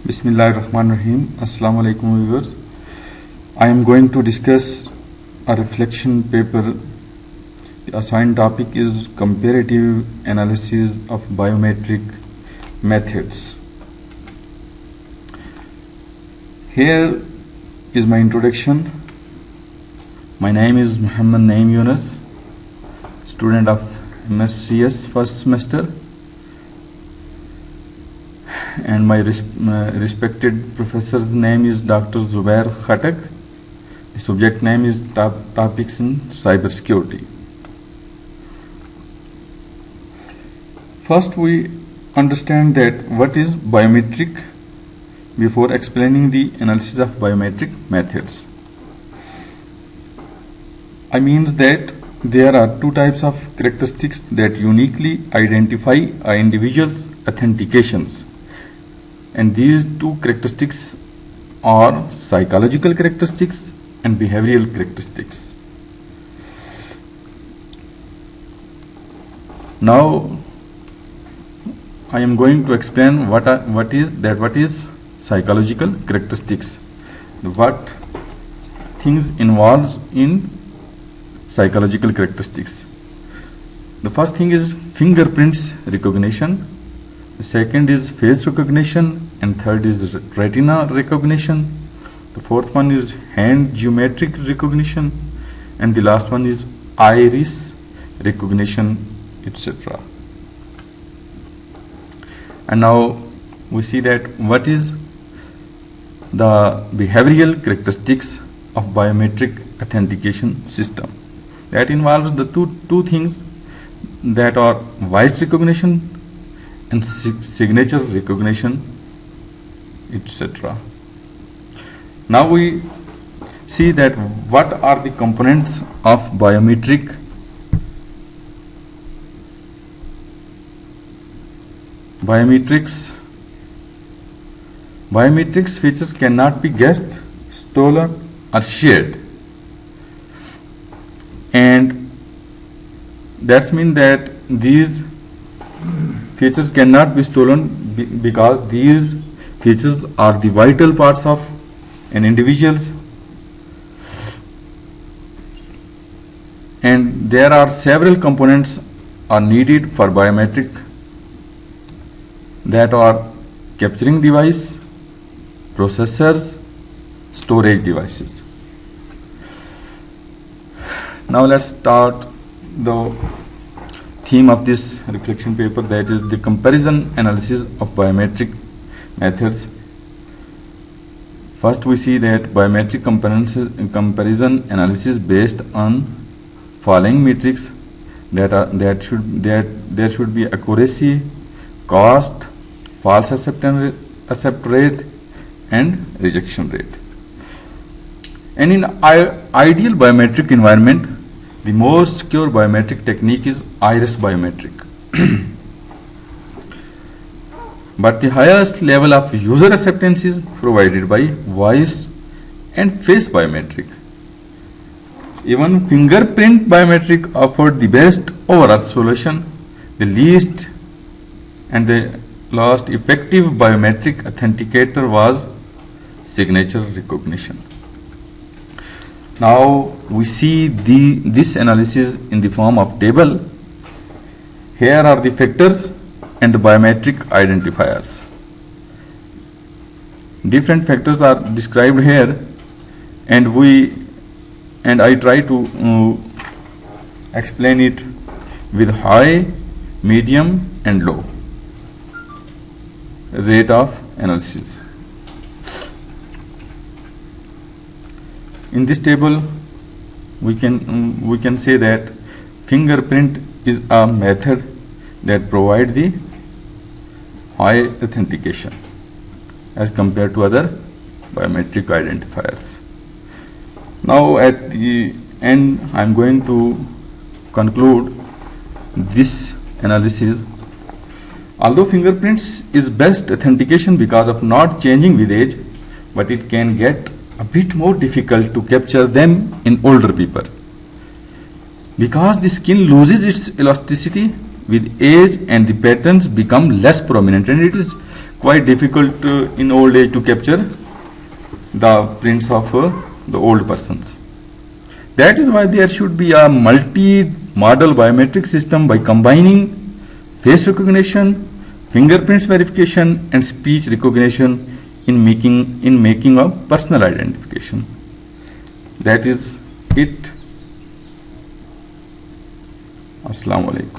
Bismillahirrahmanirrahim. Assalamu alaikum viewers. I am going to discuss a reflection paper. The assigned topic is comparative analysis of biometric methods. Here is my introduction. My name is Muhammad Naeem Yunus, student of MSCS first semester, and my respected professor's name is Dr. Zubair Khattak. The subject name is Topics in Cybersecurity. First, we understand that what is biometric before explaining the analysis of biometric methods. I means that there are two types of characteristics that uniquely identify an individual's authentications. And these two characteristics are psychological characteristics and behavioral characteristics. Now, I am going to explain what is psychological characteristics. What things involves in psychological characteristics. The first thing is fingerprints recognition. The second is face recognition, and third is retina recognition. The fourth one is hand geometric recognition, and the last one is iris recognition, etc. And now we see that what is the behavioral characteristics of biometric authentication system. That involves the two things that are voice recognition and signature recognition, etc. Now we see that what are the components of biometrics features cannot be guessed, stolen or shared, and that's mean that these features cannot be stolen because these features are the vital parts of an individual's, and there are several components are needed for biometric, that are capturing device, processors, storage devices. Now let's start the theme of this reflection paper, that is the comparison analysis of biometric methods. First, we see that biometric comparison analysis based on following metrics there should be accuracy, cost, false accept rate, and rejection rate. And in ideal biometric environment, the most secure biometric technique is iris biometric. But the highest level of user acceptance is provided by voice and face biometric. Even fingerprint biometric offered the best overall solution. The least and the last effective biometric authenticator was signature recognition. Now we see this analysis in the form of table. Here are the factors and the biometric identifiers. Different factors are described here, and I try to explain it with high, medium, and low rate of analysis. In this table, we can say that fingerprint is a method that provides the high authentication as compared to other biometric identifiers. Now at the end, I am going to conclude this analysis. Although fingerprints is best authentication because of not changing with age, but it can get a bit more difficult to capture them in older people because the skin loses its elasticity with age and the patterns become less prominent, and it is quite difficult in old age to capture the prints of the old persons. That is why there should be a multi-model biometric system by combining face recognition, fingerprints verification, and speech recognition in making a personal identification. That is it. Assalamu alaikum.